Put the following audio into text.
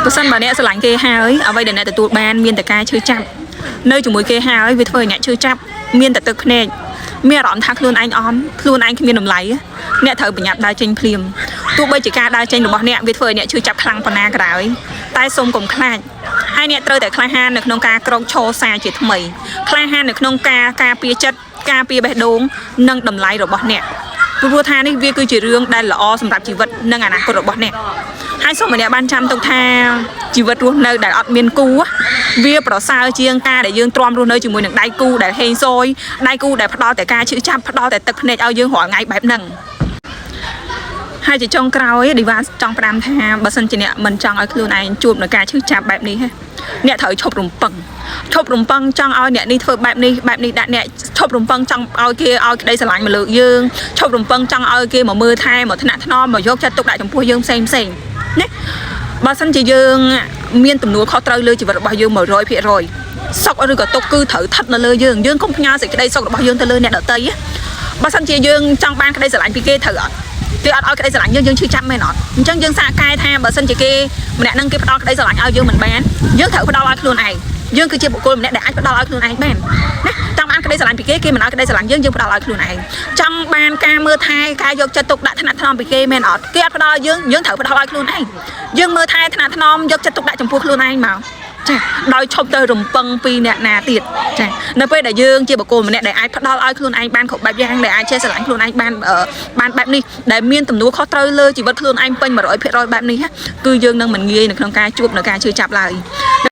ប្រសិនបើអ្នកស្រឡាញ់គេហើយអ្វីដែលអ្នកទទួលបានមានតែការឈឺចាប់នៅជាមួយគេហើយវាធ្វើឲ្យអ្នកឈឺចាប់មានតែទឹកភ្នែកមានអារម្មណ៍ថាខ្លួនឯងអន់ខ្លួនឯងគ្មានតម្លៃអ្នកត្រូវប្រញាប់ដើរចេញភ្លាមទោះបីជាការដើរចេញរបស់អ្នកវាធ្វើឲ្យអ្នកឈឺចាប់ខ្លាំងប៉ុណ្ណាក៏ដោយតែសូមកុំខ្លាចហើយអ្នកត្រូវតែក្លាហាននៅក្នុងការក្រោកឈរសារជាថ្មីក្លាហាននៅក្នុងការការពារចិត្តការពារបេះដូងនិងតម្លៃរបស់អ្នកព្រោះថានេះវាគឺជារឿងដែលល្អសម្រាប់ជីវិតនិងអនាគតរបស់អ្នកហើយសូមឲ្យអ្នកបានចាំទុកថាជីវិតរស់នៅដែលអត់មានគូវាប្រសើរជាងការដែលយើងទ្រាំរស់នៅជាមួយនឹងដៃគូដែលហេងសយដៃគូដែលផ្ដល់តែការឈឺចាប់ផ្ដល់តែទឹកភ្នែកឲ្យយើងរាល់ថ្ងៃបែបហ្នឹងហើយជាចុងក្រោយឌីវ៉ាចង់ផ្ដាំថាបើសិនជាអ្នកមិនចង់ឲ្យខ្លួនឯងជួបនឹងការឈឺចាប់បែបនេះអ្នកត្រូវឈប់រំពឹងចង់ឲ្យអ្នកនេះធ្វើបែបនេះដាក់អ្នកឈប់រំពឹងចង់ឲ្យគេឲ្យក្តីស្រឡាញ់មកលើកយើងឈប់រំពឹងចង់ឲ្យគេមកមើលថែមកថ្នាក់ថ្នមមកយកចិត្តទុកដាក់ចំពោះយើងផ្សេងណាបើសិនជាយើងមានទំនួលខុសត្រូវលើជីវិតរបស់យើង 100% សុខឬក៏ទុក្ខគឺត្រូវស្ថិតនៅលើយើងកុំផ្ញើសេចក្តីសុខរបស់យើងទៅលើអ្នកដទៃបើសិនជាយើងចង់បានក្តីស្រឡាញ់ពីគេត្រូវអត់គេអត់ឲ្យក្តីស្រឡាញ់យើងឈឺចាប់មែនអត់អញ្ចឹងយើងសាកកែថាបើសិនជាគេម្នាក់នឹងគេផ្ដល់ក្តីស្រឡាញ់ឲ្យយើងមិនបានយើងត្រូវផ្ដល់ឲ្យខ្លួនឯងយើងគឺជាបុគ្គលម្នាក់ដែលអាចផ្ដល់ឲ្យខ្លួនឯងបានណាចង់បានក្តីស្រឡាញ់ពីគេមិនឲ្យក្តីស្រឡាញ់យើងផ្ដល់ឲ្យខ្លួនឯងចង់បានការមើលថែការយកចិត្តទុកដាក់ថ្នាក់ថ្នមពីគេមែនអត់គេអត់ផ្ដល់ឲ្យយើងត្រូវផ្ដល់ឲ្យខ្លួនឯងយើងមើលថែថ្នាក់ថ្នមយកចិត្តទុកដាក់ចំពោះខ្លួនឯងមកចាដោយឈប់ទៅរំពឹងពីអ្នកណាទៀតចានៅពេលដែលយើងជាបុគ្គលម្នាក់ដែលអាចផ្ដល់ឲ្យខ្លួនឯងបានគ្រប់បែបយ៉ាងដែលអាចចេះស្រឡាញ់ខ្លួនឯងបានបែបនេះដែលមានទំនួលខុសត្រូវលើជីវិតខ្លួនឯងពេញ 100% បែបនេះគឺយើងនឹងមិនងាយនៅក្នុងការជួបនៅការជឿចាប់ឡើយ